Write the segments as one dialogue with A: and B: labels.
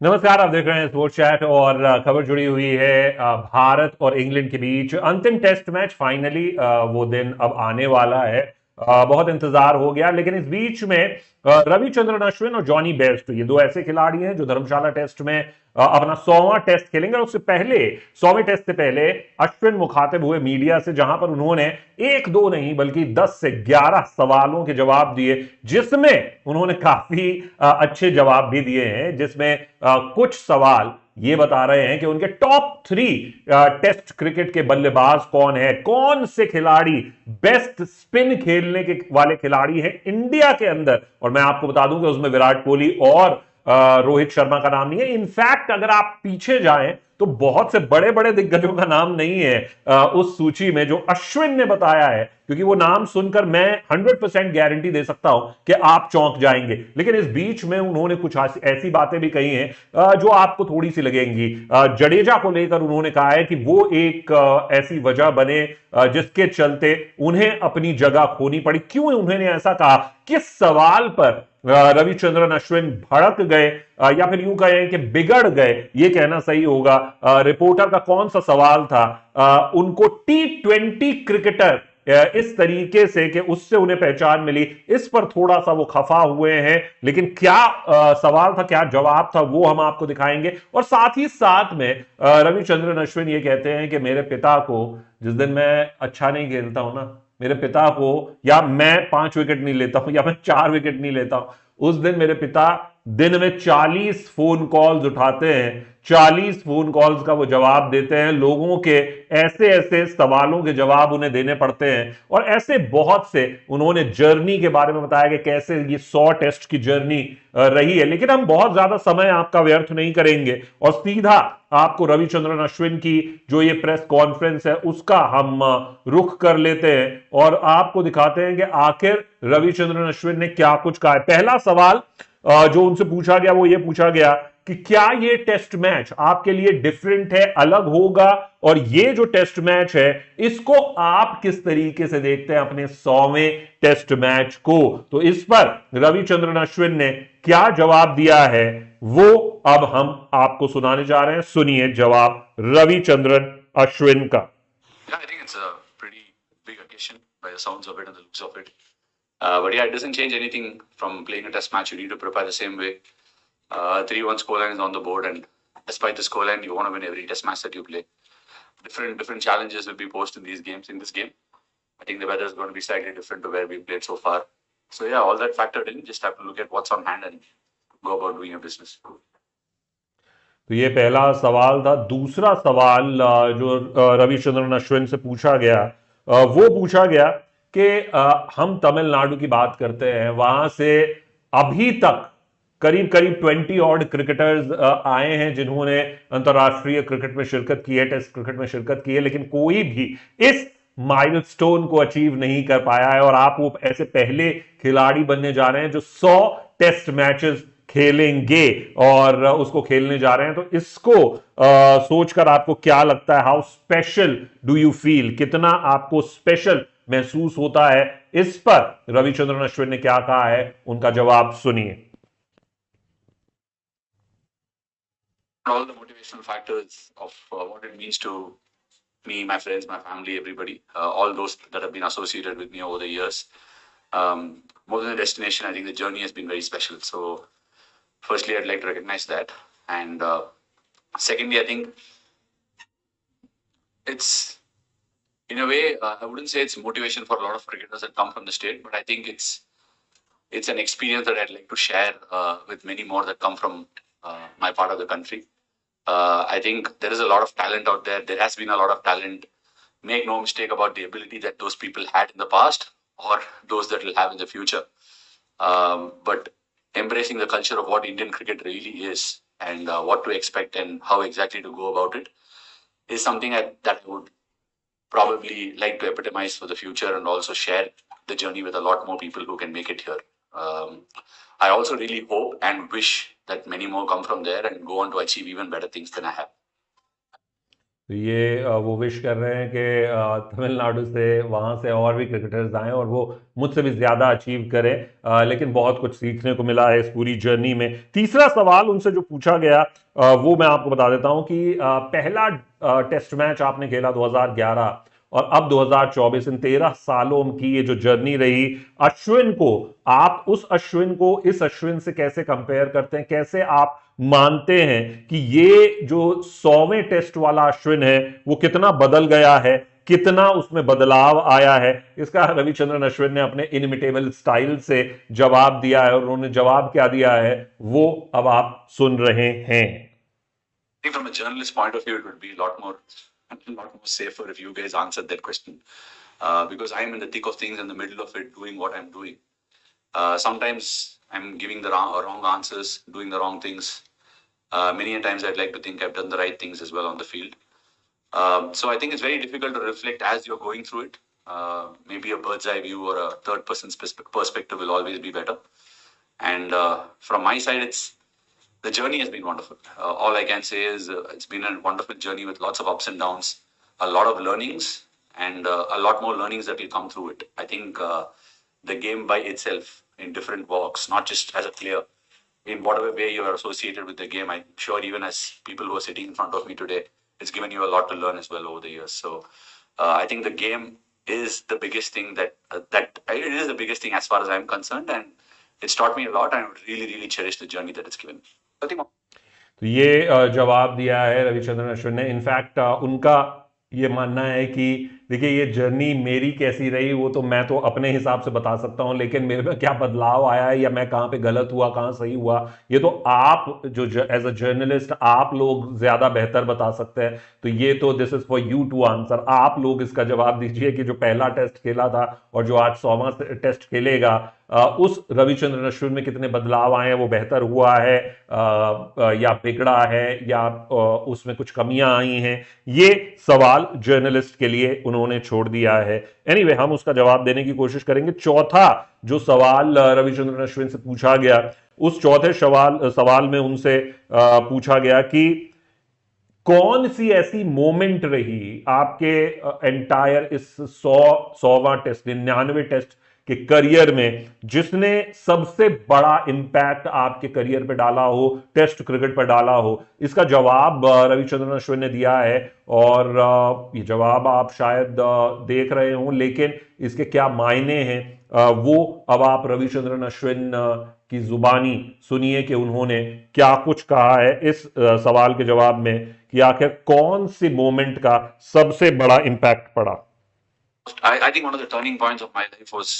A: नमस्कार, आप देख रहे हैं स्पोर्ट्स चैट और खबर जुड़ी हुई है भारत और इंग्लैंड के बीच अंतिम टेस्ट मैच। फाइनली वो दिन अब आने वाला है। बहुत इंतजार हो गया, लेकिन इस बीच में रविचंद्रन अश्विन और जॉनी बेस्ट, ये दो ऐसे खिलाड़ी हैं जो धर्मशाला टेस्ट में अपना 100वां टेस्ट खेलेंगे। और उससे पहले 100वें टेस्ट से पहले अश्विन मुखातिब हुए मीडिया से, जहां पर उन्होंने एक दो नहीं बल्कि 10 से 11 सवालों के जवाब दिए, जिसमें उन्होंने काफी अच्छे जवाब भी दिए हैं। जिसमें कुछ सवाल ये बता रहे हैं कि उनके टॉप 3 टेस्ट क्रिकेट के बल्लेबाज कौन है, कौन से खिलाड़ी बेस्ट स्पिन खेलने के वाले खिलाड़ी हैं इंडिया के अंदर। और मैं आपको बता दूं कि उसमें विराट कोहली और रोहित शर्मा का नाम नहीं है। इनफैक्ट अगर आप पीछे जाएं तो बहुत से बड़े बड़े दिग्गजों का नाम नहीं है उस सूची में जो अश्विन ने बताया है, क्योंकि वो नाम सुनकर मैं 100% गारंटी दे सकता हूं कि आप चौंक जाएंगे। लेकिन इस बीच में उन्होंने कुछ ऐसी बातें भी कही हैं जो आपको थोड़ी सी लगेंगी। जडेजा को लेकर उन्होंने कहा है कि वो एक ऐसी वजह बने जिसके चलते उन्हें अपनी जगह खोनी पड़ी। क्यों उन्होंने ऐसा कहा, किस सवाल पर रविचंद्रन अश्विन भड़क गए, या फिर यूं कहें कि बिगड़ गए, यह कहना सही होगा। रिपोर्टर का कौन सा सवाल था, उनको T20 क्रिकेटर इस तरीके से कि उससे उन्हें पहचान मिली, इस पर थोड़ा सा वो खफा हुए हैं। लेकिन क्या सवाल था, क्या जवाब था, वो हम आपको दिखाएंगे। और साथ ही साथ में रविचंद्रन अश्विन ये कहते हैं कि मेरे पिता को, जिस दिन मैं अच्छा नहीं खेलता हूं ना, मेरे पिता को, या मैं 5 विकेट नहीं लेता हूं या मैं 4 विकेट नहीं लेता हूं, उस दिन मेरे पिता दिन में 40 फोन कॉल्स उठाते हैं। 40 फोन कॉल्स का वो जवाब देते हैं। लोगों के ऐसे ऐसे सवालों के जवाब उन्हें देने पड़ते हैं। और ऐसे बहुत से उन्होंने जर्नी के बारे में बताया कि कैसे ये 100 टेस्ट की जर्नी रही है। लेकिन हम बहुत ज्यादा समय आपका व्यर्थ नहीं करेंगे और सीधा आपको रविचंद्रन अश्विन की जो ये प्रेस कॉन्फ्रेंस है उसका हम रुख कर लेते हैं और आपको दिखाते हैं कि आखिर रविचंद्रन अश्विन ने क्या कुछ कहा है। पहला सवाल जो उनसे पूछा गया वो ये पूछा गया कि क्या ये टेस्ट मैच आपके लिए डिफरेंट है, अलग होगा, और ये जो टेस्ट मैच है इसको आप किस तरीके से देखते हैं अपने 100वें टेस्ट मैच को। तो इस पर रविचंद्रन अश्विन ने क्या जवाब दिया है वो अब हम आपको सुनाने जा रहे हैं। सुनिए जवाब रविचंद्रन अश्विन का।
B: Yeah, I think it's a pretty big occasion by the sounds of it and the looks of it. But yeah, it doesn't change anything from playing a test match. You need to prepare the same way. 3-1 scoreline is on the board, and despite the scoreline, you want to win every test match that you play. Different challenges will be posed in these games. In this game, I think the weather is going to be slightly different to where we played so far. So yeah, all that factored in. Just have to look at what's on hand and go about doing your business.
A: तो ये पहला सवाल था। दूसरा सवाल जो रविचंद्रन अश्विन से पूछा गया, वो पूछा गया कि हम तमिलनाडु की बात करते हैं, वहां से अभी तक करीब करीब 20 ऑड क्रिकेटर्स आए हैं जिन्होंने अंतर्राष्ट्रीय क्रिकेट में शिरकत की है, टेस्ट क्रिकेट में शिरकत की है, लेकिन कोई भी इस माइलस्टोन को अचीव नहीं कर पाया है। और आप वो ऐसे पहले खिलाड़ी बनने जा रहे हैं जो 100 टेस्ट मैचेस खेलेंगे और उसको खेलने जा रहे हैं। तो इसको सोचकर आपको क्या लगता है, how special do you feel, कितना आपको स्पेशल महसूस होता है। इस पर रविचंद्रन अश्विन ने क्या कहा है, उनका जवाब सुनिए।
B: All the motivational factors of what it means to me, my friends, my family, everybody, all those that have been associated with me over the years. More than the destination, I think the journey has been very special. So, firstly, I'd like to recognize that. And secondly, I think it's, in a way, I wouldn't say it's motivation for a lot of cricketers that come from the state, but I think it's an experience that I'd like to share with many more that come from my part of the country. I think there is a lot of talent out there. There has been a lot of talent. Make no mistake about the ability that those people had in the past or those that will have in the future. But embracing the culture of what Indian cricket really is and what to expect and how exactly to go about it is something that I would probably like to epitomize for the future and also share the journey with a lot more people who can make it here. I also really hope and wish that many more come from there and go on to achieve even better things than I have.
A: तो ये वो wish कर रहे हैं कि तमिलनाडु से वहाँ से और भी क्रिकेटर्स आएं और वो मुझसे भी ज़्यादा अचीव करें। लेकिन बहुत कुछ सीखने को मिला है इस पूरी जर्नी में। तीसरा सवाल उनसे जो पूछा गया वो मैं आपको बता देता हूँ कि पहला टेस्ट मैच आपने खेला 2011 और अब 2024, इन 13 सालों की ये जो जर्नी रही, अश्विन को, आप उस अश्विन को इस अश्विन से कैसे कंपेयर करते हैं? कैसे आप मानते हैं कि ये जो 100वें टेस्ट वाला अश्विन है वो कितना बदल गया है, कितना उसमें बदलाव आया है? इसका रविचंद्रन अश्विन ने अपने इनमिटेबल स्टाइल से जवाब दिया है और उन्होंने जवाब क्या दिया है वो अब आप सुन रहे हैं।
B: I think from a journalist point of view, it would be a lot more safer if you guys answered that question. Because I'm in the thick of things, in the middle of it, doing what I'm doing. Sometimes I'm giving the wrong answers, doing the wrong things. Many times I'd like to think I've done the right things as well on the field. So I think it's very difficult to reflect as you're going through it. Maybe a bird's eye view or a third person's perspective will always be better. And from my side, the journey has been wonderful. All I can say is it's been a wonderful journey with lots of ups and downs, a lot of learnings, and a lot more learnings that will come through it. I think the game by itself, in different walks, not just as a player, in whatever way you are associated with the game, I'm sure even as people who are sitting in front of me today, it's given you a lot to learn as well over the years. So I think the game is the biggest thing that it is the biggest thing as far as I'm concerned, and it's taught me a lot, and I would really, really cherish the journey that it's given me. I think
A: तो ये जवाब दिया है रविचंद्रन अश्विन ने। In fact उनका ये मानना है कि देखिए ये जर्नी मेरी कैसी रही वो तो मैं तो अपने हिसाब से बता सकता हूं, लेकिन मेरे में क्या बदलाव आया है या मैं कहां पे गलत हुआ कहां सही हुआ ये तो आप जो एज अ जर्नलिस्ट आप लोग ज्यादा बेहतर बता सकते हैं। तो ये तो this is for you to answer. आप लोग इसका जवाब दीजिए कि जो पहला टेस्ट खेला था और जो आज 100वां टेस्ट खेलेगा उस रविचंद्रन अश्विन में कितने बदलाव आए हैं, वो बेहतर हुआ है या बिगड़ा है या उसमें कुछ कमियां आई हैं? ये सवाल जर्नलिस्ट के लिए उन्होंने छोड़ दिया है। एनीवे हम उसका जवाब देने की कोशिश करेंगे। चौथा जो सवाल रविचंद्रन अश्विन से पूछा गया, उस चौथे सवाल में उनसे पूछा गया कि कौन सी ऐसी मोमेंट रही आपके एंटायर इस 100वां टेस्ट 99 टेस्ट के करियर में जिसने सबसे बड़ा इंपैक्ट आपके करियर पे डाला हो, टेस्ट क्रिकेट पर डाला हो? इसका जवाब रविचंद्रन अश्विन ने दिया है और ये जवाब आप शायद देख रहे हो, लेकिन इसके क्या मायने हैं वो अब आप रविचंद्रन अश्विन की जुबानी सुनिए कि उन्होंने क्या कुछ कहा है इस सवाल के जवाब में कि आखिर कौन सी मोमेंट का सबसे बड़ा इंपैक्ट पड़ा।
B: I think one of the turning points of my life was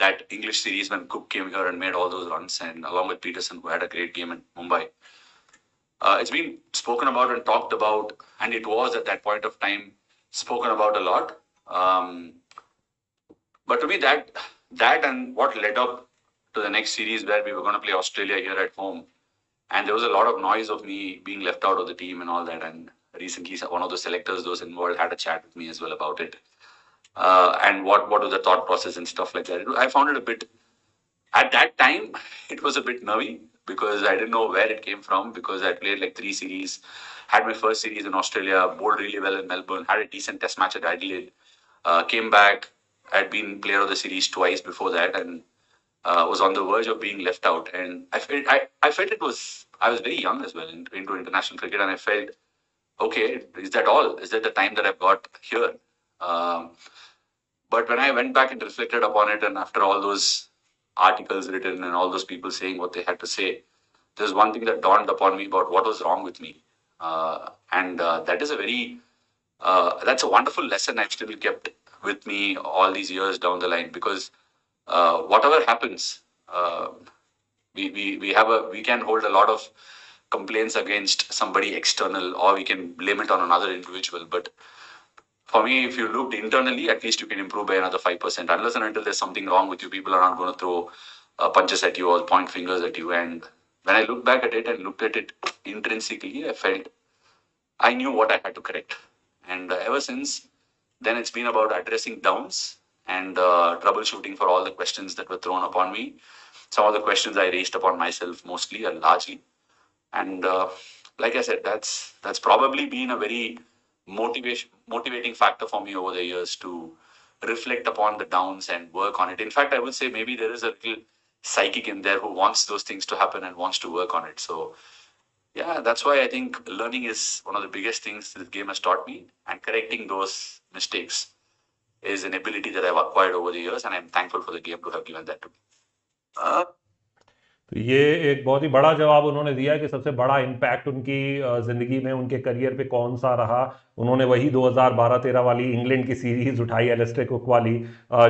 B: that English series when Cook came here and made all those runs, and along with Peterson, who had a great game in Mumbai. It's been spoken about and talked about, and it was at that point of time spoken about a lot. But to me, that and what led up to the next series where we were going to play Australia here at home, and there was a lot of noise of me being left out of the team and all that. And recently, one of the selectors, those involved, had a chat with me as well about it. And what was the thought process and stuff like that. I found it a bit, at that time, it was a bit nervy because I didn't know where it came from, because I played like 3 series, had my first series in Australia, bowled really well in Melbourne, had a decent test match at Adelaide, came back, I'd been player of the series twice before that, and was on the verge of being left out. And I felt I was very young as well into international cricket, and I felt, okay, is that all? Is that the time that I've got here? But when I went back and reflected upon it, and after all those articles written and all those people saying what they had to say, there's one thing that dawned upon me about what was wrong with me. And that is that's a wonderful lesson I've still kept with me all these years down the line, because whatever happens, we can hold a lot of complaints against somebody external, or we can blame it on another individual. But for me, if you looked internally, at least you can improve by another 5%. Unless and until there's something wrong with you, people are not going to throw punches at you or point fingers at you. And when I look back at it and looked at it intrinsically, I felt I knew what I had to correct. And ever since then, it's been about addressing downs and troubleshooting for all the questions that were thrown upon me. Some of the questions I raised upon myself mostly or largely. And like I said, that's probably been a very motivating factor for me over the years to reflect upon the downs and work on it. In fact, I would say maybe there is a little psychic in there who wants those things to happen and wants to work on it. So yeah, that's why I think learning is one of the biggest things this game has taught me, and correcting those mistakes is an ability that I've acquired over the years, and I'm thankful for the game to have given that to me.
A: तो ये एक बहुत ही बड़ा जवाब उन्होंने दिया कि सबसे बड़ा इम्पैक्ट उनकी जिंदगी में, उनके करियर पे कौन सा रहा। उन्होंने वही 2012-13 वाली इंग्लैंड की सीरीज उठाई, एलिस्टर कुक वाली,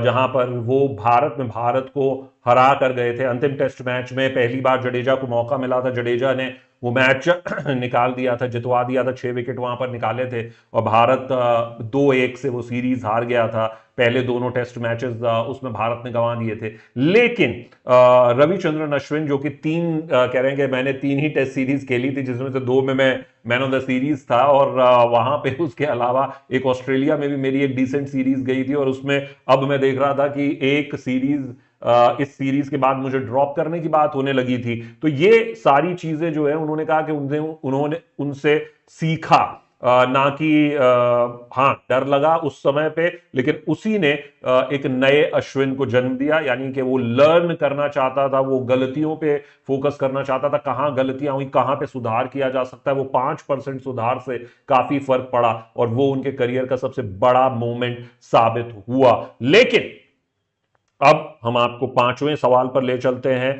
A: जहां पर वो भारत को हरा कर गए थे। अंतिम टेस्ट मैच में पहली बार जडेजा को मौका मिला था, जडेजा ने वो मैच निकाल दिया था, जितवा दिया था, 6 विकेट वहां पर निकाले थे और भारत 2-1 से वो सीरीज हार गया था। पहले दोनों टेस्ट मैचेस उसमें भारत ने गंवा दिए थे। लेकिन रविचंद्रन अश्विन जो कि कह रहे हैं कि मैंने 3 ही टेस्ट सीरीज खेली थी, जिसमें से 2 में मैं मैन ऑफ द सीरीज था, और वहां पे उसके अलावा एक ऑस्ट्रेलिया में भी मेरी एक डिसेंट सीरीज गई थी, और उसमें अब मैं देख रहा था कि एक सीरीज इस सीरीज के बाद मुझे ड्रॉप करने की बात होने लगी थी। तो ये सारी चीजें जो है, उन्होंने कहा कि उन्होंने उनसे सीखा, ना कि हाँ डर लगा उस समय पे, लेकिन उसी ने एक नए अश्विन को जन्म दिया। यानी कि वो लर्न करना चाहता था, वो गलतियों पे फोकस करना चाहता था, कहां गलतियां हुई, कहां पे सुधार किया जा सकता है। वो 5% सुधार से काफी फर्क पड़ा और वो उनके करियर का सबसे बड़ा मोमेंट साबित हुआ। लेकिन अब हम आपको 5वें सवाल पर ले चलते हैं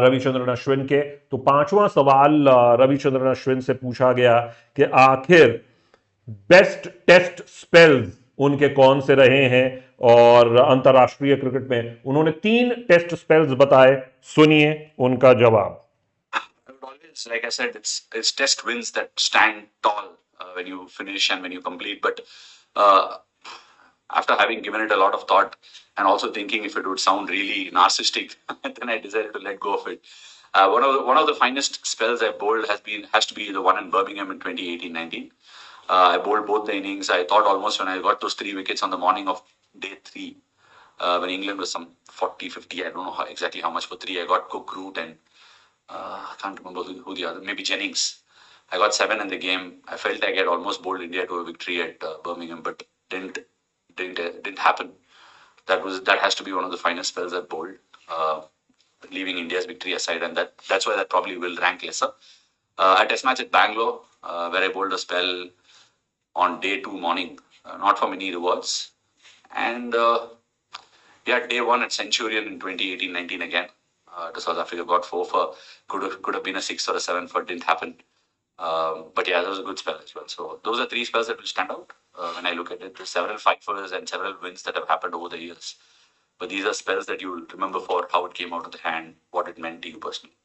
A: रविचंद्रन अश्विन के। तो 5वां सवाल रविचंद्रन अश्विन से पूछा गया कि आखिर बेस्ट टेस्ट स्पेल्स उनके कौन से रहे हैं, और अंतरराष्ट्रीय क्रिकेट में उन्होंने 3 टेस्ट स्पेल्स बताए। सुनिए उनका जवाब।
B: Always, like I said, it's test wins that stand tall when you finish and when you complete. But after having given it a lot of thought and also thinking if it would sound really narcissistic, then I decided to let go of it. One of the finest spells I've bowled has to be the one in Birmingham in 2018-19. I bowled both the innings. I thought almost when I got those 3 wickets on the morning of day 3, when England was some 40, 50, I don't know exactly how much for 3. I got Cook, Root, and I can't remember who the other, maybe Jennings. I got 7 in the game. I felt I had almost bowled India to a victory at Birmingham, but didn't happen. That has to be one of the finest spells I've bowled, leaving India's victory aside, and that's why that probably will rank lesser. A test match at Bangalore, where I bowled a spell on day 2 morning, not for many rewards, and day 1 at Centurion in 2018-19 again. To South Africa, got 4 for, could have been a 6 or a 7 for, didn't happen. But yeah, that was a good spell as well. So those are 3 spells that will stand out when I look at it. There's several fifers and several wins that have happened over the years. But these are spells that you will remember for how it came out of the hand, what it meant to you personally.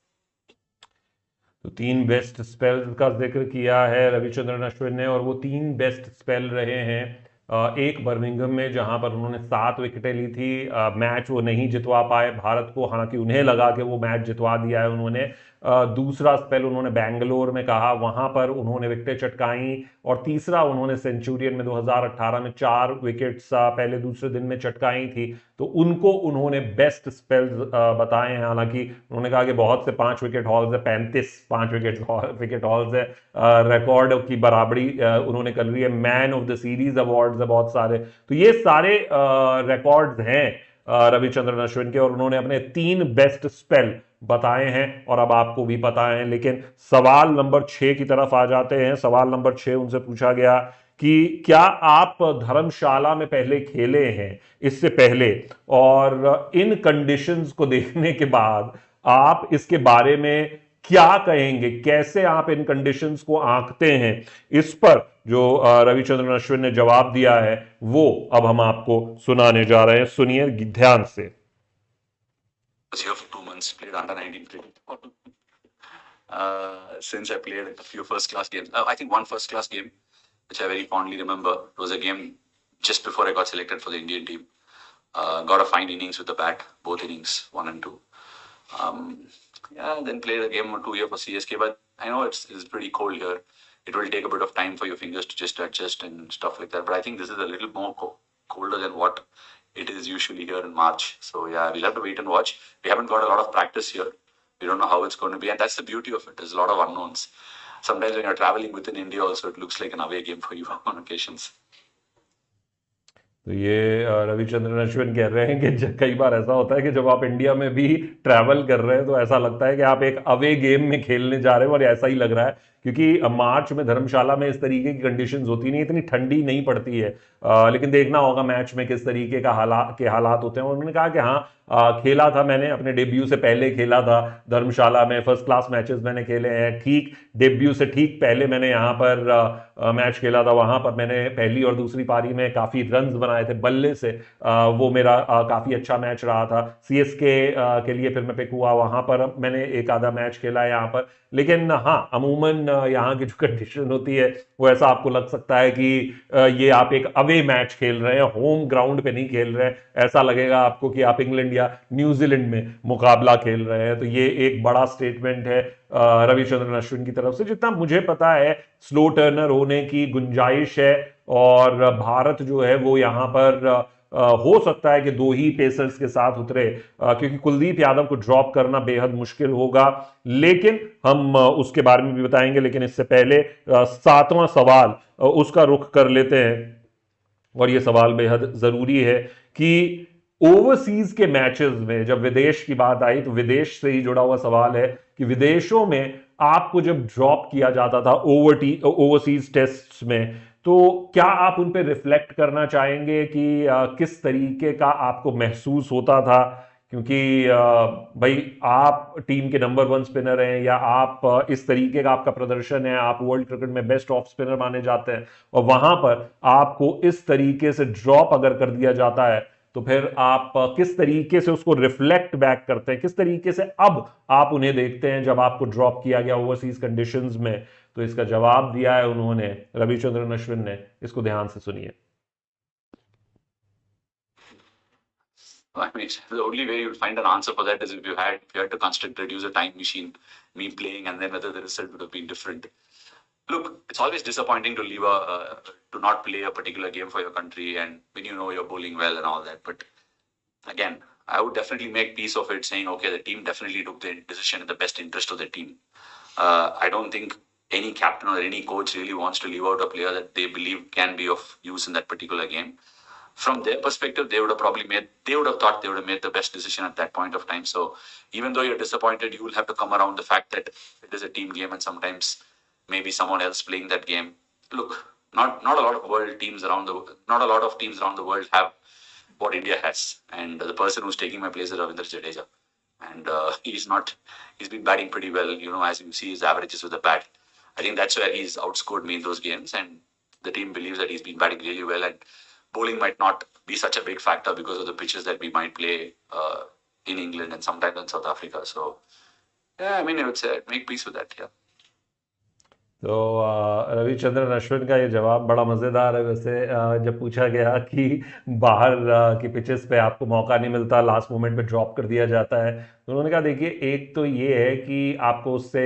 A: तो 3 best spells का जिक्र किया है रविचंद्रन अश्विन ने, और वो 3 best spell रहे हैं। एक बर्मिंघम में जहां पर उन्होंने 7 विकेटें ली थी, मैच वो नहीं जितवा पाए भारत को, हालांकि उन्हें लगा कि वो मैच जितवा दिया है उन्होंने। दूसरा स्पेल उन्होंने बैंगलोर में कहा, वहां पर उन्होंने विकेटें चटकाई, और तीसरा उन्होंने सेंचुरियन में 2018 में 4 विकेट्स पहले दूसरे दिन में चटकाई थी। तो उनको उन्होंने बेस्ट स्पेल्स बताए हैं। हालांकि उन्होंने कहा कि बहुत से 5 विकेट हॉल्स है, 35 5 विकेट हॉल्स है, रिकॉर्ड की बराबरी उन्होंने कर ली है। Man of the series awards है बहुत सारे। तो ये सारे रिकॉर्ड्स हैं रविचंद्रन अश्विन के, और उन्होंने अपने 3 बेस्ट स्पेल बताए हैं, और अब आपको भी पता है। लेकिन सवाल नंबर 6 की तरफ आ जाते हैं। सवाल नंबर 6 उनसे पूछा गया कि क्या आप धर्मशाला में पहले खेले हैं इससे पहले, और इन कंडीशंस को देखने के बाद आप इसके बारे में क्या कहेंगे, कैसे आप इन कंडीशंस को आंकते हैं। इस पर जो रविचंद्रन अश्विन ने जवाब दिया है वो अब हम आपको सुनाने जा रहे हैं। सुनिए ध्यान से।
B: Here for 2 months, played under 19 cricket. Since I played a few first class games, I think one first class game which I very fondly remember. It was a game just before I got selected for the Indian team. Got a fine innings with the bat, both innings 1 and 2. Then played a game or 2 here for CSK, but I know it's pretty cold here. It will take a bit of time for your fingers to just adjust and stuff like that. But I think this is a little more colder than what it is usually here in March. So yeah, we'll have to wait and watch. We haven't got a lot of practice here. We don't know how it's going to be, and that's the beauty of it. There's a lot of unknowns. sometimes when you're traveling within India also, it looks like an away game for you on occasions.
A: तो ये रविचंद्रन अश्विन कह रहे हैं कि कई बार ऐसा होता है कि जब आप इंडिया में भी ट्रैवल कर रहे हैं तो ऐसा लगता है कि आप एक अवे गेम में खेलने जा रहे हैं, और ऐसा ही लग रहा है क्योंकि मार्च में धर्मशाला में इस तरीके की कंडीशंस होती नहीं, इतनी ठंडी नहीं पड़ती है। लेकिन देखना होगा मैच में किस तरीके का हालात होते हैं। उन्होंने कहा कि हाँ, खेला था मैंने, अपने डेब्यू से पहले खेला था धर्मशाला में, फर्स्ट क्लास मैचेस मैंने खेले हैं, ठीक डेब्यू से ठीक पहले मैंने यहाँ पर मैच खेला था, वहां पर मैंने पहली और दूसरी पारी में काफी रन्स बनाए थे बल्ले से, वो मेरा काफी अच्छा मैच रहा था। सीएसके के लिए फिर मैं पिक हुआ, वहां पर मैंने एक आधा मैच खेला है यहाँ पर। लेकिन हाँ, अमूमन यहाँ की जो कंडीशन होती है वो ऐसा आपको लग सकता है कि ये आप एक अवे मैच खेल रहे हैं, होम ग्राउंड पे नहीं खेल रहे हैं। ऐसा लगेगा आपको कि आप इंग्लैंड या न्यूजीलैंड में मुकाबला खेल रहे हैं। तो ये एक बड़ा स्टेटमेंट है रविचंद्रन अश्विन की तरफ से। जितना मुझे पता है स्लो टर्नर होने की गुंजाइश है, और भारत जो है वो यहां पर हो सकता है कि दो ही पेसर्स के साथ उतरे, क्योंकि कुलदीप यादव को ड्रॉप करना बेहद मुश्किल होगा। लेकिन हम उसके बारे में भी बताएंगे, लेकिन इससे पहले सातवां सवाल उसका रुख कर लेते हैं, और यह सवाल बेहद जरूरी है कि ओवरसीज के मैचेस में जब विदेश की बात आई तो विदेश से ही जुड़ा हुआ सवाल है कि विदेशों में आपको जब ड्रॉप किया जाता था ओवरसीज टेस्ट में, तो क्या आप उन पे रिफ्लेक्ट करना चाहेंगे कि किस तरीके का आपको महसूस होता था? क्योंकि भाई आप टीम के नंबर 1 स्पिनर हैं, या आप इस तरीके का आपका प्रदर्शन है, आप वर्ल्ड क्रिकेट में बेस्ट ऑफ स्पिनर माने जाते हैं, और वहां पर आपको इस तरीके से ड्रॉप अगर कर दिया जाता है तो फिर आप किस तरीके से उसको रिफ्लेक्ट बैक करते हैं, किस तरीके से अब आप उन्हें देखते हैं जब आपको ड्रॉप किया गया ओवरसीज कंडीशंस में? तो इसका जवाब दिया है उन्होंने, रविचंद्रन अश्विन ने। इसको ध्यान से सुनिए।
B: I mean, the only way you'd find an answer for that is if you had to construct, reduce a time machine, me playing, and then whether the result would have been different. Look, it's always disappointing to leave to not play a particular game for your country, and when you know you're bowling well and all that. But again, I would definitely make peace of it, saying, okay, the team definitely took the decision in the best interest of the team. I don't think any captain or any coach really wants to leave out a player that they believe can be of use in that particular game. From their perspective, they would have thought they would have made the best decision at that point of time. So even though you're disappointed, you will have to come around the fact that it is a team game, and sometimes maybe someone else playing that game. Look, not a lot of teams around the world have what India has, and the person who's taking my place is JADEJA, and he's been batting pretty well. As you see his averages with the bat, I think that's where he's outscored me in those games, and the team believes that he's been batting really well, and bowling might not be such a big factor because of the pitches that we might play in England and sometimes in South Africa. So, yeah, I mean, I would say make peace with that, yeah.
A: तो रविचंद्रन अश्विन का ये जवाब बड़ा मज़ेदार है वैसे। जब पूछा गया कि बाहर की पिचेस पे आपको मौका नहीं मिलता, लास्ट मोमेंट पे ड्रॉप कर दिया जाता है, तो उन्होंने कहा देखिए, एक तो ये है कि आपको उससे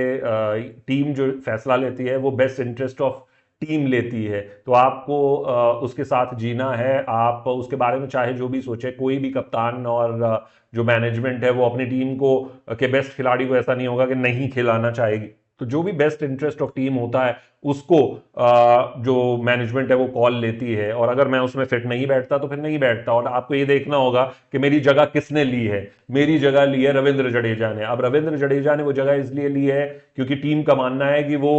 A: टीम जो फैसला लेती है वो बेस्ट इंटरेस्ट ऑफ टीम लेती है, तो आपको उसके साथ जीना है। आप उसके बारे में चाहे जो भी सोचे, कोई भी कप्तान और जो मैनेजमेंट है वो अपनी टीम को के बेस्ट खिलाड़ी को ऐसा नहीं होगा कि नहीं खिलाना चाहेगी। तो जो भी बेस्ट इंटरेस्ट ऑफ टीम होता है उसको जो मैनेजमेंट है वो कॉल लेती है, और अगर मैं उसमें फिट नहीं बैठता तो फिर नहीं बैठता। और आपको ये देखना होगा कि मेरी जगह किसने ली है। मेरी जगह ली है रविंद्र जडेजा ने। अब रविंद्र जडेजा ने वो जगह इसलिए ली है क्योंकि टीम का मानना है कि वो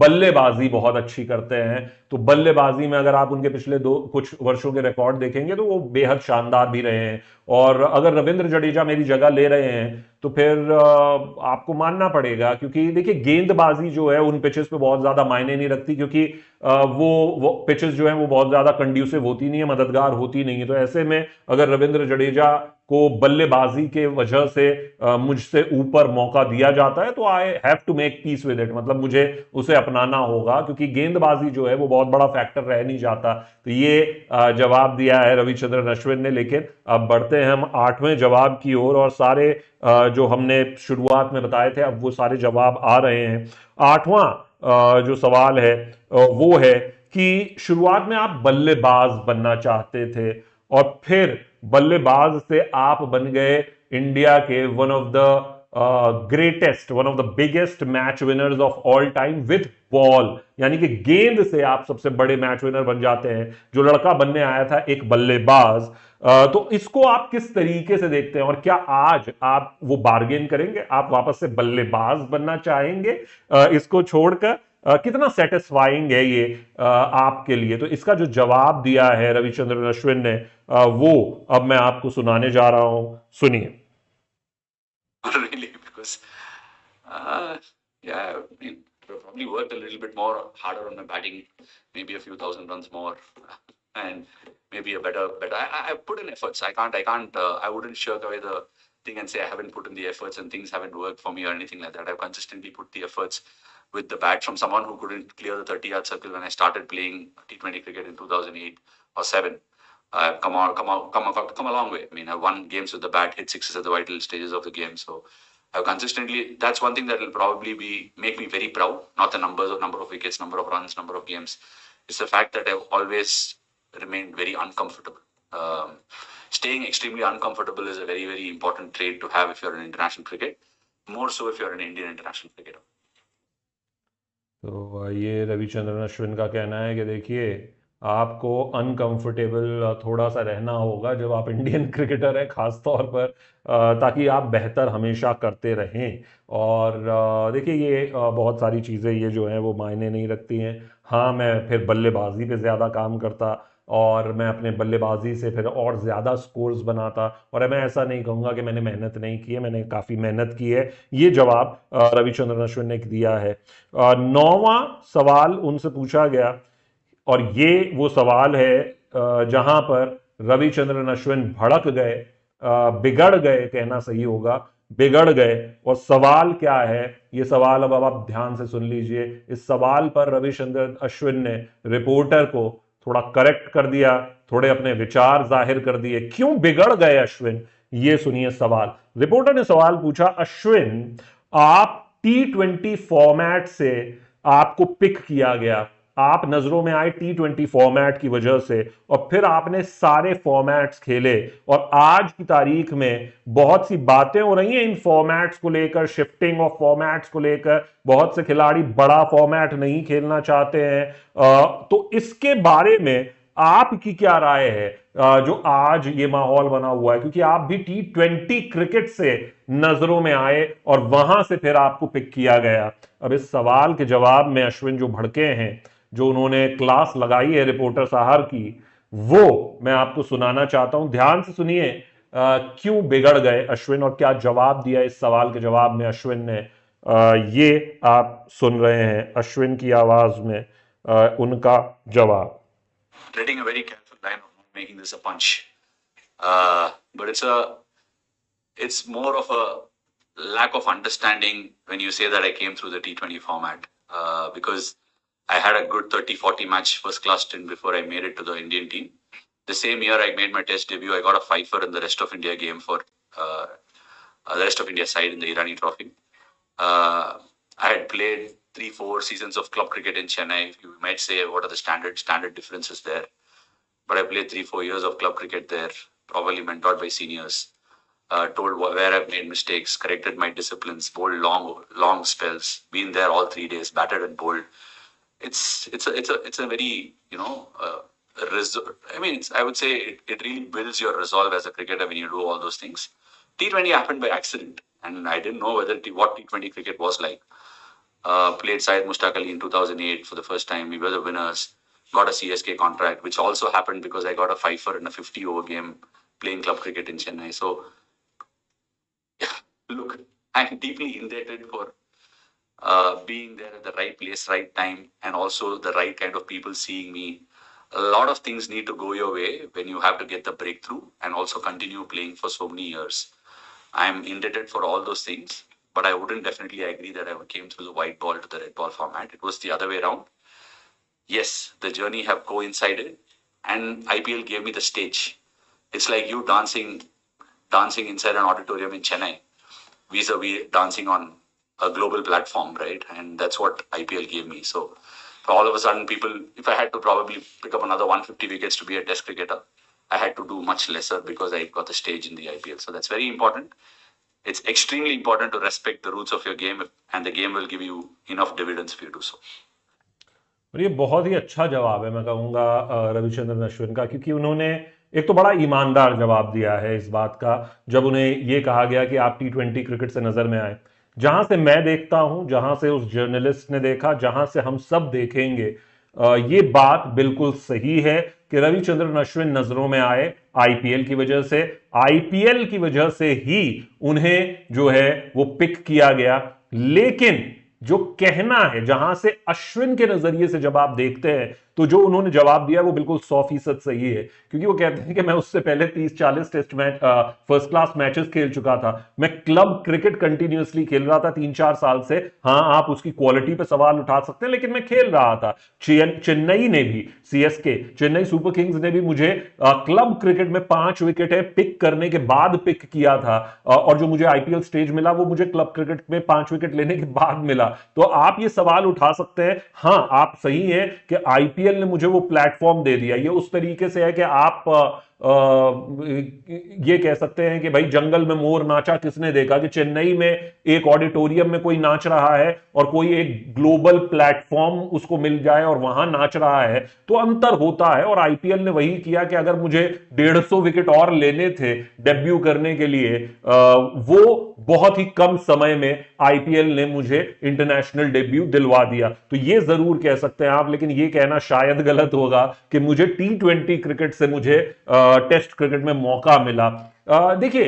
A: बल्लेबाजी बहुत अच्छी करते हैं। तो बल्लेबाजी में अगर आप उनके पिछले कुछ वर्षों के रिकॉर्ड देखेंगे तो वो बेहद शानदार भी रहे हैं। और अगर रविंद्र जडेजा मेरी जगह ले रहे हैं तो फिर आपको मानना पड़ेगा, क्योंकि देखिए गेंदबाजी जो है उन पिचेस पे बहुत ज्यादा मायने नहीं रखती, क्योंकि वो पिचेस जो है वो बहुत ज्यादा कंड्यूसिव होती नहीं है, मददगार होती नहीं है। तो ऐसे में अगर रविंद्र जडेजा को बल्लेबाजी के वजह से मुझसे ऊपर मौका दिया जाता है तो I have to make peace with it, मतलब मुझे उसे अपनाना होगा, क्योंकि गेंदबाजी जो है वो बहुत बड़ा फैक्टर रह नहीं जाता। तो ये जवाब दिया है रविचंद्रन अश्विन ने। लेकिन अब बढ़ते हैं हम 8वें जवाब की ओर, और सारे जो हमने शुरुआत में बताए थे अब वो सारे जवाब आ रहे हैं। 8वां जो सवाल है वो है कि शुरुआत में आप बल्लेबाज बनना चाहते थे और फिर बल्लेबाज से आप बन गए इंडिया के one of the greatest, one of the biggest match winners of all time with ball, यानी कि गेंद से आप सबसे बड़े मैच विनर बन जाते हैं। जो लड़का बनने आया था एक बल्लेबाज, तो इसको आप किस तरीके से देखते हैं और क्या आज आप वो बार्गेन करेंगे, आप वापस से बल्लेबाज बनना चाहेंगे इसको छोड़कर? कितना सेटिस्फाइंग है ये आपके लिए? तो इसका जो जवाब दिया है रविचंद्रन अश्विन ने, वो अब मैं आपको सुनाने जा रहा हूं, सुनिए।
B: Really, because yeah, I mean, I probably worked a little bit more harder on my batting, maybe a few thousand runs more, and maybe a better. I put in efforts. I wouldn't shirk away the thing and say I haven't put in the efforts and things haven't worked for me or anything like that. I've consistently put the efforts with the bat from someone who couldn't clear the 30-yard circle when I started playing T20 cricket in 2008 or 7. I've come a long way. I mean, I've won games with the bat, hit sixes at the vital stages of the game. So I've consistently. That's one thing that will probably make me very proud. Not the numbers of number of wickets, number of runs, number of games. It's the fact that I've always remained very uncomfortable. Staying extremely uncomfortable is a very, very important trait to have if you're an international cricket. More so if you're an Indian international cricketer.
A: तो ये रविचंद्रन अश्विन का कहना है कि देखिए, आपको uncomfortable थोड़ा सा रहना होगा जब आप इंडियन क्रिकेटर हैं, खास तौर पर ताकि आप बेहतर हमेशा करते रहें। और देखिए, ये बहुत सारी चीज़ें ये जो हैं वो मायने नहीं रखती हैं। हाँ, मैं फिर बल्लेबाजी पे ज़्यादा काम करता और मैं अपने बल्लेबाजी से फिर और ज़्यादा स्कोर्स बनाता, और मैं ऐसा नहीं कहूँगा कि मैंने मेहनत नहीं की है, मैंने काफ़ी मेहनत की है। ये जवाब रविचंद्रन अश्विन ने दिया है। 9वां सवाल उनसे पूछा गया, और ये वो सवाल है जहां पर रविचंद्रन अश्विन भड़क गए, बिगड़ गए कहना सही होगा, बिगड़ गए। और सवाल क्या है, ये सवाल अब आप ध्यान से सुन लीजिए। इस सवाल पर रविचंद्रन अश्विन ने रिपोर्टर को थोड़ा करेक्ट कर दिया, थोड़े अपने विचार जाहिर कर दिए। क्यों बिगड़ गए अश्विन, ये सुनिए सवाल। रिपोर्टर ने सवाल पूछा, अश्विन, आप T20 फॉर्मेट से आपको पिक किया गया, आप नजरों में आए T20 फॉर्मेट की वजह से, और फिर आपने सारे फॉर्मेट्स खेले, और आज की तारीख में बहुत सी बातें हो रही हैं इन फॉर्मेट्स को लेकर, शिफ्टिंग ऑफ फॉर्मेट्स को लेकर। बहुत से खिलाड़ी बड़ा फॉर्मेट नहीं खेलना चाहते हैं, तो इसके बारे में आपकी क्या राय है? जो आज ये माहौल बना हुआ है, क्योंकि आप भी T20 क्रिकेट से नजरों में आए और वहां से फिर आपको पिक किया गया। अब इस सवाल के जवाब में अश्विन जो भड़के हैं, जो उन्होंने क्लास लगाई है रिपोर्टर साहब की, वो मैं आपको सुनाना चाहता हूं। ध्यान से सुनिए, क्यों बिगड़ गए अश्विन और क्या जवाब दिया इस सवाल के जवाब में अश्विन ने। ये आप सुन रहे हैं अश्विन की आवाज में उनका जवाब।
B: Treading a very careful line of not making this a punch, but it's more of a lack of understanding when you say that I came through the T20 format, because I had a good 30-40 match first class stint before I made it to the Indian team. The same year I made my test debut, I got a fifer in the rest of India game for the rest of India side in the Irani Trophy. I had played 3-4 seasons of club cricket in Chennai. You might say, what are the standard differences there? But I played 3-4 years of club cricket there, probably mentored by seniors, told where I've made mistakes, corrected my disciplines, bowled long spells, been there all 3 days, batted and bowled. It's a very, I would say it really builds your resolve as a cricketer when you do all those things. T20 happened by accident, and I didn't know what T20 cricket was like. Played Syed Mushtaq Ali in 2008 for the first time. We were the winners. Got a CSK contract, which also happened because I got a fifer in a 50-over game playing club cricket in Chennai. So, yeah, look, I'm deeply indebted for being there at the right place, right time, and also the right kind of people seeing me. A lot of things need to go your way when you have to get the breakthrough and also continue playing for so many years. I'm indebted for all those things, but I wouldn't definitely agree that I came through the white ball to the red ball format. It was the other way around. Yes, the journey have coincided, and IPL gave me the stage. It's like you dancing inside an auditorium in Chennai, vis-a-vis dancing on a global platform, right? And that's what IPL gave me. So, for all of a sudden, if I had to probably pick up another 150 wickets to be a test cricketer, I had to do much lesser because I got the stage in the IPL. So that's very important. it's extremely important to respect the roots of your game, and the game will give you enough dividends if you do so.
A: और ये बहुत ही अच्छा जवाब है, मैं कहूँगा रविचंद्रन अश्विन का, क्योंकि उन्होंने एक तो बड़ा ईमानदार जवाब दिया है इस बात का, जब उन्हें ये कहा गया कि आप T20 क्रिकेट से नजर में आए। जहां से मैं देखता हूं, जहां से उस जर्नलिस्ट ने देखा, जहां से हम सब देखेंगे, ये बात बिल्कुल सही है कि रविचंद्रन अश्विन नजरों में आए आईपीएल की वजह से। आईपीएल की वजह से ही उन्हें जो है वो पिक किया गया। लेकिन जो कहना है, जहां से अश्विन के नजरिए से जब आप देखते हैं, तो जो उन्होंने जवाब दिया वो बिल्कुल 100% सही है। क्योंकि वो कहते हैं कि मैं उससे पहले 30-40 test match, first class matches खेल चुका था, मैं क्लब क्रिकेट कंटिन्यूअसली खेल रहा था 3-4 साल से। हाँ, आप उसकी क्वालिटी पे सवाल उठा सकते हैं, लेकिन मैं खेल रहा था। चेन्नई ने भी, सीएसके, चेन्नई सुपर किंग्स ने भी मुझे क्लब क्रिकेट में 5 विकेट पिक करने के बाद पिक किया था, और जो मुझे आईपीएल स्टेज मिला वो मुझे क्लब क्रिकेट में 5 विकेट लेने के बाद मिला। तो आप ये सवाल उठा सकते हैं। हाँ, आप सही है कि आईपीएल ने मुझे वो प्लेटफॉर्म दे दिया। ये उस तरीके से है कि आप ये कह सकते हैं कि भाई जंगल में मोर नाचा किसने देखा, कि चेन्नई में एक ऑडिटोरियम में कोई नाच रहा है और कोई एक ग्लोबल प्लेटफॉर्म उसको मिल जाए और वहां नाच रहा है, तो अंतर होता है। और आईपीएल ने वही किया कि अगर मुझे 150 विकेट और लेने थे डेब्यू करने के लिए, वो बहुत ही कम समय में आईपीएल ने मुझे इंटरनेशनल डेब्यू दिलवा दिया। तो ये जरूर कह सकते हैं आप, लेकिन ये कहना शायद गलत होगा कि मुझे T20 क्रिकेट से मुझे टेस्ट क्रिकेट में मौका मिला। देखिए,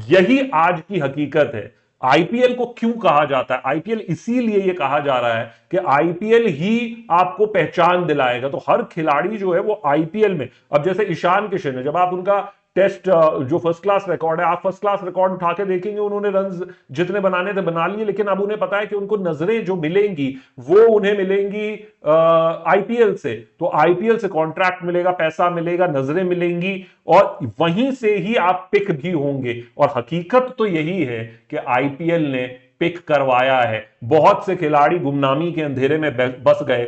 A: यही आज की हकीकत है। आईपीएल को क्यों कहा जाता है? आईपीएल इसीलिए ये कहा जा रहा है कि आईपीएल ही आपको पहचान दिलाएगा। तो हर खिलाड़ी जो है वो आईपीएल में, अब जैसे ईशान किशन है, जब आप उनका टेस्ट जो फर्स्ट क्लास रिकॉर्ड है, आप फर्स्ट क्लास रिकॉर्ड उठा के देखेंगे, उन्होंने रन जितने बनाने थे बना लिए, लेकिन अब उन्हें पता है कि उनको नजरें जो मिलेंगी वो उन्हें मिलेंगी आईपीएल से। तो आईपीएल से कॉन्ट्रैक्ट मिलेगा, पैसा मिलेगा, नजरें मिलेंगी, और वहीं से ही आप पिक भी होंगे। और हकीकत तो यही है कि आईपीएल ने पिक करवाया है। बहुत से खिलाड़ी गुमनामी के अंधेरे में बस गए।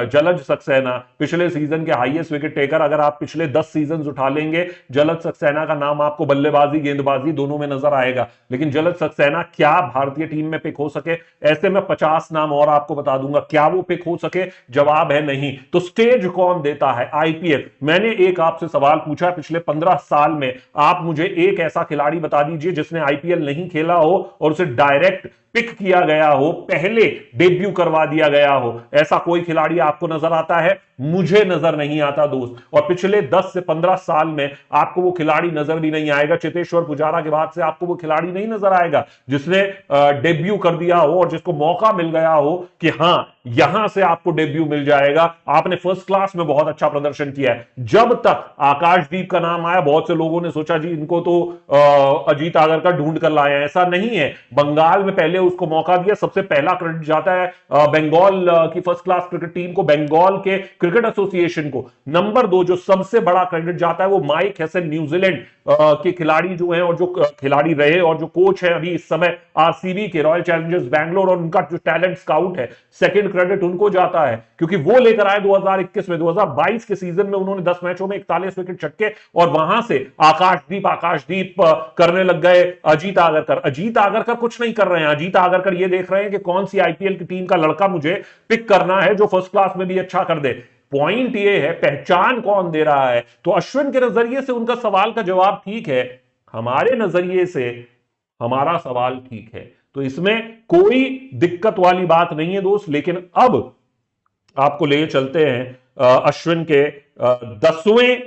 A: जलज सक्सेना पिछले सीजन के हाईएस्ट विकेट टेकर, अगर आप पिछले 10 सीजन उठा लेंगे, जलज सक्सेना का नाम आपको बल्लेबाजी गेंदबाजी दोनों में नजर आएगा। लेकिन जलज सक्सेना क्या भारतीय टीम में पिक हो सके? ऐसे में 50 नाम और आपको बता दूंगा, क्या वो पिक हो सके? जवाब है नहीं। तो स्टेज कौन देता है? आईपीएल। मैंने एक आपसे सवाल पूछा, पिछले 15 साल में आप मुझे एक ऐसा खिलाड़ी बता दीजिए जिसने आईपीएल नहीं खेला हो और उसे डायरेक्ट पिक किया गया हो, पहले डेब्यू करवा दिया गया हो। ऐसा कोई खिलाड़ी आपको नजर आता है? मुझे नजर नहीं आता दोस्त। और पिछले 10 से 15 साल में आपको वो खिलाड़ी नजर भी नहीं आएगा। चेतेश्वर पुजारा के बाद से आपको वो खिलाड़ी नहीं नजर आएगा जिसने डेब्यू कर दिया हो और जिसको मौका मिल गया हो कि हां, यहां से आपको डेब्यू मिल जाएगा, आपने फर्स्ट क्लास में बहुत अच्छा प्रदर्शन किया है। जब तक आकाशदीप का नाम आया, बहुत से लोगों ने सोचा जी इनको तो अजीत आगरकर ढूंढ कर लाए हैं। ऐसा नहीं है। बंगाल में पहले उसको मौका दिया। सबसे पहला क्रेडिट जाता है बंगाल की फर्स्ट क्लास क्रिकेट टीम को, बंगाल के क्रिकेट एसोसिएशन को। नंबर 2 जो सबसे बड़ा क्रेडिट जाता है वो माइक हैसन, न्यूजीलैंड के खिलाड़ी जो हैं और जो खिलाड़ी रहे और जो कोच है अभी इस समय आरसीबी के, रॉयल चैलेंजर्स बैंगलोर, और उनका जो टैलेंट स्काउट है, सेकंड क्रेडिट उनको जाता है, क्योंकि वो लेकर आए 2021 में। 2022 के सीजन में उन्होंने 10 मैचों में 41 विकेट चटके और वहां से आकाशदीप करने लग गए अजीत आगरकर। अजीत आगरकर कुछ नहीं कर रहे हैं। अजीत आगरकर ये देख रहे हैं कि कौन सी आईपीएल की टीम का लड़का मुझे पिक करना है जो फर्स्ट क्लास में भी अच्छा कर दे। पॉइंट ये है, पहचान कौन दे रहा है? तो अश्विन के नजरिए से उनका सवाल का जवाब ठीक है, हमारे नजरिए से हमारा सवाल ठीक है। तो इसमें कोई दिक्कत वाली बात नहीं है दोस्त। लेकिन अब आपको ले चलते हैं अश्विन के 10वें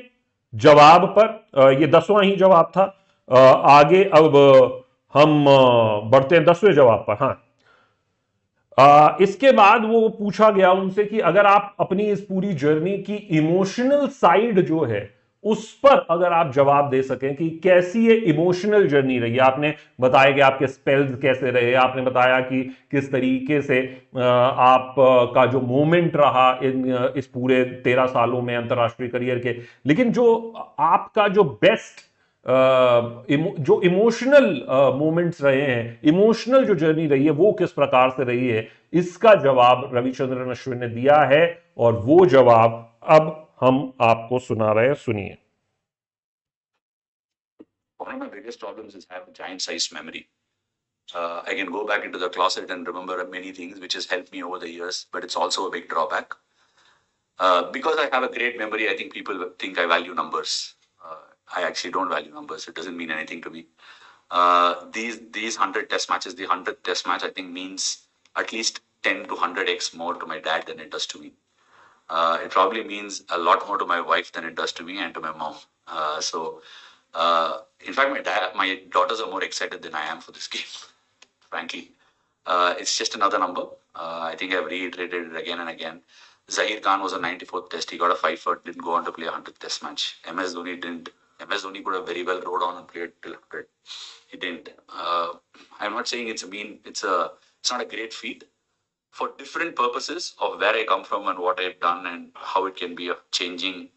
A: जवाब पर। ये 10वां ही जवाब था। आगे अब हम बढ़ते हैं 10वें जवाब पर। हाँ, इसके बाद वो पूछा गया उनसे कि अगर आप अपनी इस पूरी जर्नी की इमोशनल साइड जो है उस पर अगर आप जवाब दे सकें कि कैसी ये इमोशनल जर्नी रही। आपने बताया कि आपके स्पेल्स कैसे रहे, आपने बताया कि किस तरीके से आप का जो मोमेंट रहा इस पूरे 13 सालों में अंतर्राष्ट्रीय करियर के। लेकिन जो आपका जो बेस्ट जो इमोशनल मोमेंट्स रहे हैं, इमोशनल जो जर्नी रही है, वो किस प्रकार से रही है, इसका जवाब रविचंद्रन अश्विन ने दिया है। और वो जवाब अब हम आपको सुना रहे हैं, सुनिए।
B: One of my biggest problems is I have a giant-sized memory. I can go back into the closet and remember many things, which has helped me over the years, but it's also a big drawback. Because I have a great memory, I think people think I value numbers. I actually don't value numbers. It doesn't mean anything to me. These 100 test matches, the 100th test match, I think means at least 10 to 100x more to my dad than it does to me. It probably means a lot more to my wife than it does to me and to my mom. In fact, my daughters are more excited than I am for this game, frankly. It's just another number. I think I've reiterated it again and again. Zahir Khan was a 94th test. He got a 5-4, didn't go on to play a 100th test match. MS Dhoni didn't. MS Dhoni could have very well rode on and played till 100. He didn't. I'm not saying it's not a great feat. For different purposes of where I come from and what I've done and how it can be a changing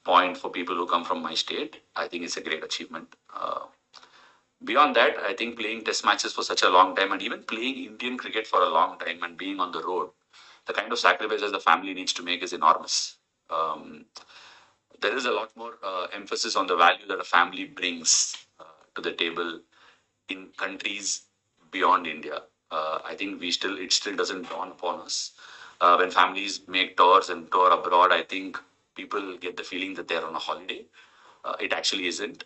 B: point for people who come from my state, I think it's a great achievement. Beyond that, I think playing test matches for such a long time and even playing Indian cricket for a long time and being on the road, the kind of sacrifices the family needs to make is enormous. There is a lot more emphasis on the value that a family brings to the table in countries beyond India. I think it still doesn't dawn upon us. When families make tours and tour abroad, I think people get the feeling that they're on a holiday. It actually isn't.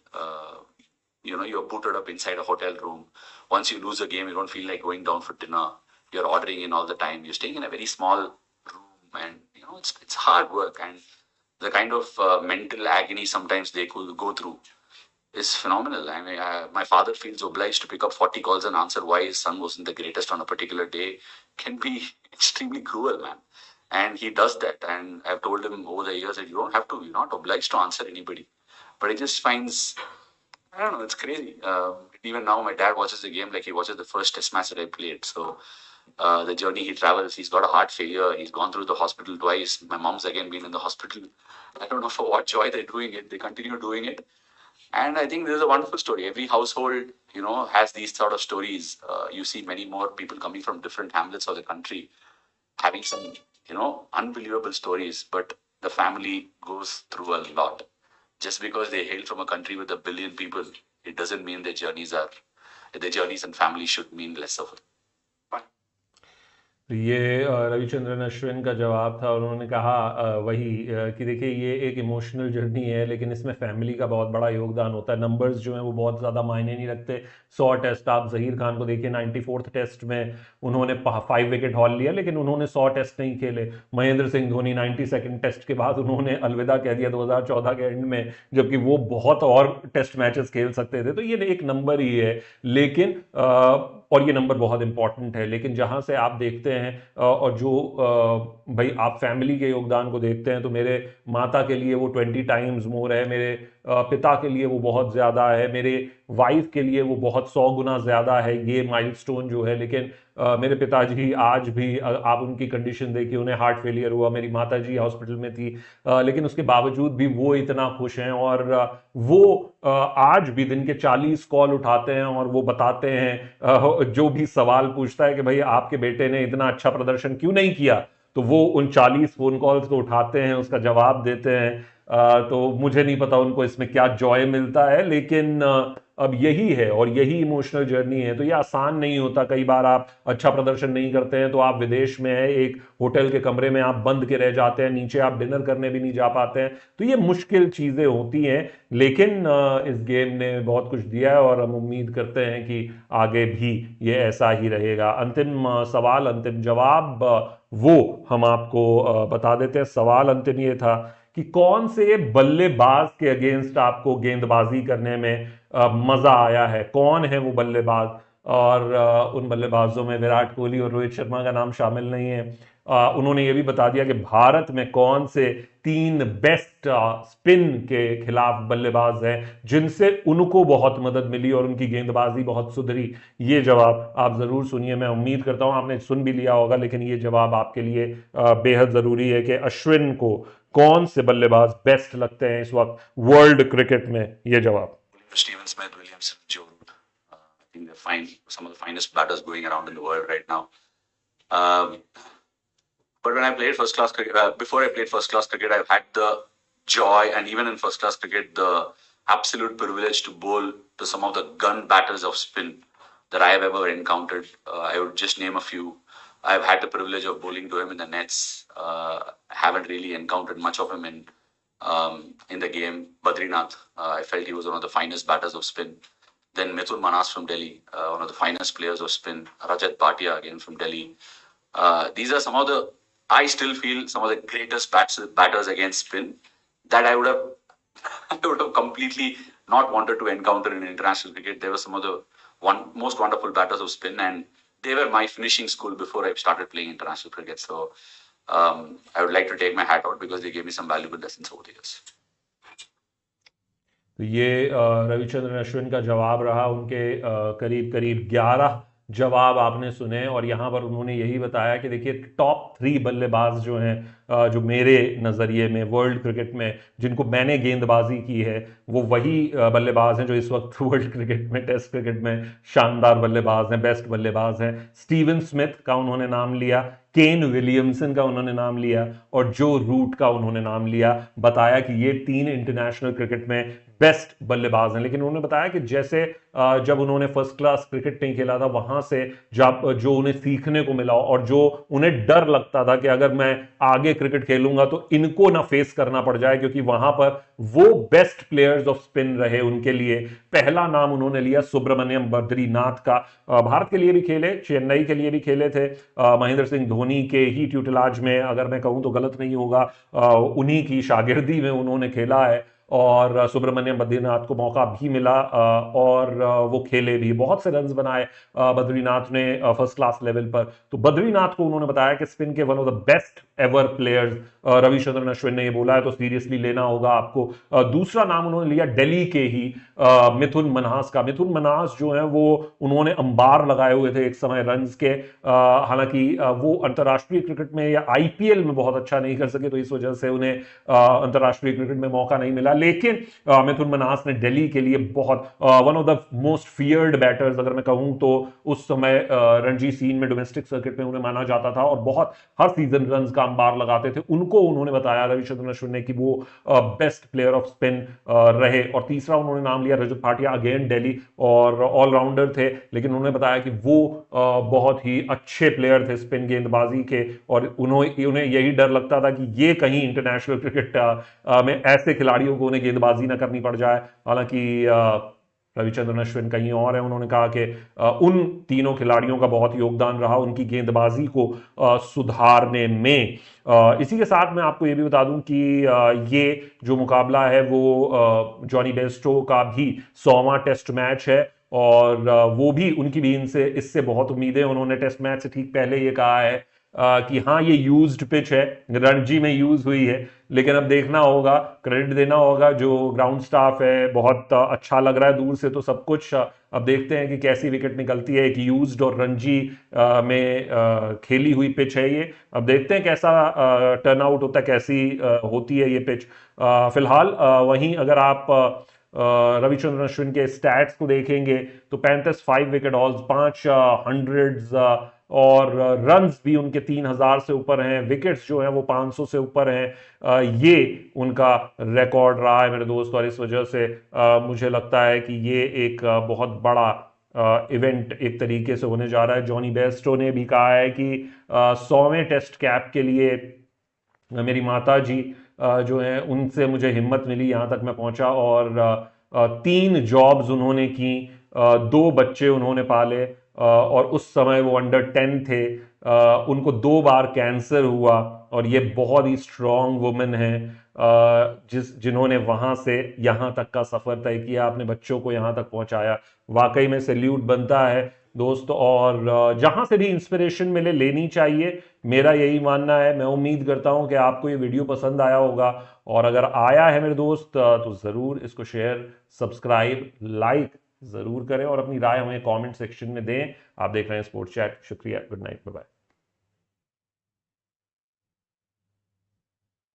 B: You're booted up inside a hotel room. Once you lose a game, you don't feel like going down for dinner. You're ordering in all the time. You're staying in a very small room, and it's hard work. And the kind of mental agony sometimes they could go through is phenomenal. I mean, my father feels obliged to pick up 40 calls and answer why his son wasn't the greatest on a particular day. Can be extremely cruel, man. And he does that. And I've told him over the years that you don't have to, you're not obliged to answer anybody. But he just finds, I don't know, it's crazy. Even now, my dad watches the game like he watches the first test match that I played. So the journey he travels, he's got a heart failure. He's gone through the hospital twice. My mom's again been in the hospital. I don't know for what joy they're doing it. They continue doing it. And I think this is a wonderful story. Every household, has these sort of stories. You see many more people coming from different hamlets of the country having some, unbelievable stories. But the family goes through a lot. Just because they hail from a country with 1 billion people, it doesn't mean their journeys and families should mean less of it.
A: तो ये रविचंद्रन अश्विन का जवाब था। उन्होंने कहा वही कि देखिए ये एक इमोशनल जर्नी है, लेकिन इसमें फैमिली का बहुत बड़ा योगदान होता है। नंबर्स जो हैं वो बहुत ज़्यादा मायने नहीं रखते। 100 टेस्ट आप जहीर खान को देखिए, 94th टेस्ट में उन्होंने 5 विकेट हॉल लिया, लेकिन उन्होंने 100 टेस्ट नहीं खेले। महेंद्र सिंह धोनी 92nd टेस्ट के बाद उन्होंने अलविदा कह दिया 2014 के एंड में, जबकि वो बहुत और टेस्ट मैचेस खेल सकते थे। तो ये एक नंबर ही है, लेकिन और ये नंबर बहुत इंपॉर्टेंट है। लेकिन जहां से आप देखते हैं और जो भाई आप फैमिली के योगदान को देखते हैं, तो मेरे माता के लिए वो 20 टाइम्स मोर है, मेरे पिता के लिए वो बहुत ज़्यादा है, मेरे वाइफ के लिए वो बहुत 100 गुना ज़्यादा है ये माइलस्टोन जो है। लेकिन मेरे पिताजी आज भी आप उनकी कंडीशन देखिए, उन्हें हार्ट फेलियर हुआ, मेरी माता जी हॉस्पिटल में थी, लेकिन उसके बावजूद भी वो इतना खुश हैं। और वो आज भी दिन के 40 कॉल उठाते हैं और वो बताते हैं, जो भी सवाल पूछता है कि भाई आपके बेटे ने इतना अच्छा प्रदर्शन क्यों नहीं किया, तो वो उन 40 फोन कॉल्स को उठाते हैं, उसका जवाब देते हैं। तो मुझे नहीं पता उनको इसमें क्या जॉय मिलता है, लेकिन अब यही है और यही इमोशनल जर्नी है। तो ये आसान नहीं होता। कई बार आप अच्छा प्रदर्शन नहीं करते हैं तो आप विदेश में हैं, एक होटल के कमरे में आप बंद के रह जाते हैं, नीचे आप डिनर करने भी नहीं जा पाते हैं। तो ये मुश्किल चीज़ें होती हैं, लेकिन इस गेम ने बहुत कुछ दिया है और हम उम्मीद करते हैं कि आगे भी ये ऐसा ही रहेगा। अंतिम सवाल, अंतिम जवाब वो हम आपको बता देते हैं। सवाल अंतिम ये था कि कौन से बल्लेबाज के अगेंस्ट आपको गेंदबाजी करने में मजा आया है, कौन है वो बल्लेबाज। और उन बल्लेबाजों में विराट कोहली और रोहित शर्मा का नाम शामिल नहीं है। उन्होंने ये भी बता दिया कि भारत में कौन से 3 बेस्ट स्पिन के खिलाफ बल्लेबाज हैं जिनसे उनको बहुत मदद मिली और उनकी गेंदबाजी बहुत सुधरी। ये जवाब आप जरूर सुनिए। मैं उम्मीद करता हूं आपने सुन भी लिया होगा, लेकिन ये जवाब आपके लिए बेहद जरूरी है कि अश्विन को कौन से बल्लेबाज बेस्ट लगते हैं इस वक्त वर्ल्ड क्रिकेट में। ये जवाब
B: Steven Smith, Williamson, Joe Root. I think they're fine. Some of the finest batters going around in the world right now. But when I played first class cricket, before I played first class cricket, I've had the joy, and even in first class cricket, the absolute privilege to bowl to some of the gun batters of spin that I have ever encountered. I would just name a few. I've had the privilege of bowling to him in the nets. Haven't really encountered much of him in the game. Badrinath, I felt he was one of the finest batters of spin. Then Mithun Manas from Delhi, one of the finest players of spin. Rajat Bhatia again from Delhi. These are some of the, I still feel, some of the greatest batters against spin that I would have I would have completely not wanted to encounter in international cricket. They were some of the most wonderful batters of spin, and they were my finishing school before I started playing international cricket. So I would like to take my hat out because they gave me some valuable lessons over the years.
A: तो ये रविचंद्रन अश्विन का जवाब रहा। उनके करीब करीब 11 जवाब आपने सुने और यहाँ पर उन्होंने यही बताया कि देखिए टॉप 3 बल्लेबाज जो हैं जो मेरे नज़रिए में वर्ल्ड क्रिकेट में जिनको मैंने गेंदबाजी की है वो वही बल्लेबाज हैं जो इस वक्त वर्ल्ड क्रिकेट में टेस्ट क्रिकेट में शानदार बल्लेबाज हैं, बेस्ट बल्लेबाज हैं। स्टीवन स्मिथ का उन्होंने नाम लिया, केन विलियमसन का उन्होंने नाम लिया और जो रूट का उन्होंने नाम लिया। बताया कि ये 3 इंटरनेशनल क्रिकेट में बेस्ट बल्लेबाज हैं। लेकिन उन्होंने बताया कि जैसे जब उन्होंने फर्स्ट क्लास क्रिकेट नहीं खेला था वहां से जब जो उन्हें सीखने को मिला और जो उन्हें डर लगता था कि अगर मैं आगे क्रिकेट खेलूंगा तो इनको ना फेस करना पड़ जाए, क्योंकि वहां पर वो बेस्ट प्लेयर्स ऑफ स्पिन रहे उनके लिए। पहला नाम उन्होंने लिया सुब्रमण्यम बद्रीनाथ का। भारत के लिए भी खेले, चेन्नई के लिए भी खेले थे, महेंद्र सिंह धोनी के ही ट्यूटलाज में, अगर मैं कहूं तो गलत नहीं होगा, उन्हीं की शागिर्दी में उन्होंने खेला है और सुब्रमण्यम बद्रीनाथ को मौका भी मिला और वो खेले भी, बहुत से रन्स बनाए बद्रीनाथ ने फर्स्ट क्लास लेवल पर। तो बद्रीनाथ को उन्होंने बताया कि स्पिन के one of the best ever players Ravichandran Ashwin ने ये बोला है तो सीरियसली लेना होगा आपको। दूसरा नाम उन्होंने लिया दिल्ली के ही मिथुन मन्हास का। मिथुन मन्हास जो है वो उन्होंने अंबार लगाए हुए थे एक समय रन्स के, हालांकि वो अंतर्राष्ट्रीय क्रिकेट में या आईपीएल में बहुत अच्छा नहीं कर सके तो इस वजह से उन्हें अंतर्राष्ट्रीय क्रिकेट में मौका नहीं मिला। लेकिन मिथुन मन्हास ने दिल्ली के लिए बहुत one of the most feared batters अगर मैं कहूं तो उस समय रणजी सीन में डोमेस्टिक सर्किट में उन्हें माना जाता था और बहुत हर सीजन रन्स का अंबार लगाते थे। उनको उन्होंने बताया रविचंद्रन अश्विन ने कि वो बेस्ट प्लेयर ऑफ स्पिन रहे। और तीसरा उन्होंने नाम लिया रजत भाटिया, अगेन दिल्ली, और ऑलराउंडर थे, लेकिन उन्होंने बताया कि वो बहुत ही अच्छे प्लेयर थे स्पिन गेंदबाजी के और उन्हें यही डर लगता था कि ये कहीं इंटरनेशनल क्रिकेट में ऐसे खिलाड़ियों को उन्हें गेंदबाजी ना करनी पड़ जाए। हालांकि रविचंद्रन अश्विन कहीं और है। उन्होंने कहा कि उन तीनों खिलाड़ियों का बहुत योगदान रहा उनकी गेंदबाजी को सुधारने में। इसी के साथ मैं आपको ये भी बता दूं कि ये जो मुकाबला है वो जॉनी बेस्टो का भी 100वां टेस्ट मैच है और वो भी उनकी भी इससे बहुत उम्मीदें। उन्होंने टेस्ट मैच से ठीक पहले ये कहा है कि हाँ ये यूज्ड पिच है, रणजी में यूज हुई है, लेकिन अब देखना होगा, क्रेडिट देना होगा जो ग्राउंड स्टाफ है। बहुत अच्छा लग रहा है दूर से तो सब कुछ। अब देखते हैं कि कैसी विकेट निकलती है। एक यूज्ड और रणजी में खेली हुई पिच है ये। अब देखते हैं कैसा टर्नआउट होता है, कैसी होती है ये पिच। फिलहाल वहीं अगर आप रविचंद्रन अश्विन के स्टैट्स को देखेंगे तो 35 5 विकेट हॉल्स, 5 हंड्रेड्स और रन्स भी उनके 3000 से ऊपर हैं, विकेट्स जो हैं वो 500 से ऊपर हैं। ये उनका रिकॉर्ड रहा है मेरे दोस्त और इस वजह से मुझे लगता है कि ये एक बहुत बड़ा इवेंट एक तरीके से होने जा रहा है। जॉनी बेस्टो ने भी कहा है कि 100वें टेस्ट कैप के लिए मेरी माता जी जो हैं उनसे मुझे हिम्मत मिली, यहाँ तक मैं पहुंचा और 3 जॉब्स उन्होंने की, 2 बच्चे उन्होंने पाले और उस समय वो अंडर 10 थे। उनको 2 बार कैंसर हुआ और ये बहुत ही स्ट्रांग वुमेन है जिन्होंने वहां से यहां तक का सफर तय किया, अपने बच्चों को यहां तक पहुंचाया। वाकई में सैल्यूट बनता है दोस्त, और जहां से भी इंस्पिरेशन मिले लेनी चाहिए, मेरा यही मानना है। मैं उम्मीद करता हूं कि आपको ये वीडियो पसंद आया होगा और अगर आया है मेरे दोस्त तो ज़रूर इसको शेयर, सब्सक्राइब, लाइक ज़रूर करें और अपनी राय हमें कमेंट सेक्शन में दें। आप देख रहे हैं स्पोर्ट्स चैट। शुक्रिया, गुड नाइट, बाय बाय।